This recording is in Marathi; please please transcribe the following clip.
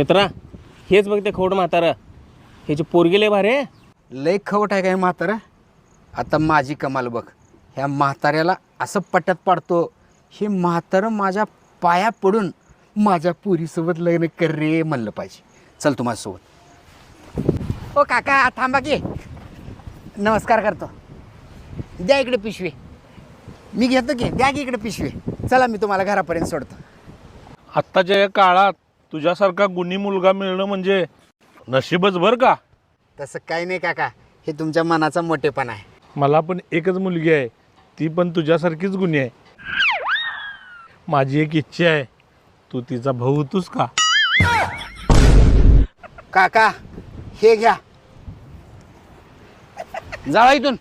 मित्रा हेच बघ ते खोड म्हातारा ह्याची पोरगी लय भारी आहे. लय खवट आहे काय म्हातारा. आता माझी कमाल बघ. ह्या म्हाताऱ्याला असं पट्ट्यात पाडतो हे म्हातारं माझ्या पाया पडून माझ्या पुरीसोबत लग्न कर रे म्हणलं पाहिजे. चल तू माझ्यासोबत. ओ काका थांबा की. नमस्कार करतो. द्या इकडे पिशवी. मी घेतो की. द्या की इकडे पिशवी. चला मी तुम्हाला घरापर्यंत सोडतो. आत्ताच्या या काळात तुझ्यासारखा गुणी मुलगा मिळणं म्हणजे नशीबच बरं का. तसं काही नाही काका. हे तुमच्या मनाचा मोठेपणा आहे. मला पण एकच मुलगी आहे, ती पण तुझ्यासारखीच गुणी आहे. माझी एक इच्छा आहे, तू तिचा भाऊ होतोस का. काका हे घ्या. जावा इथून.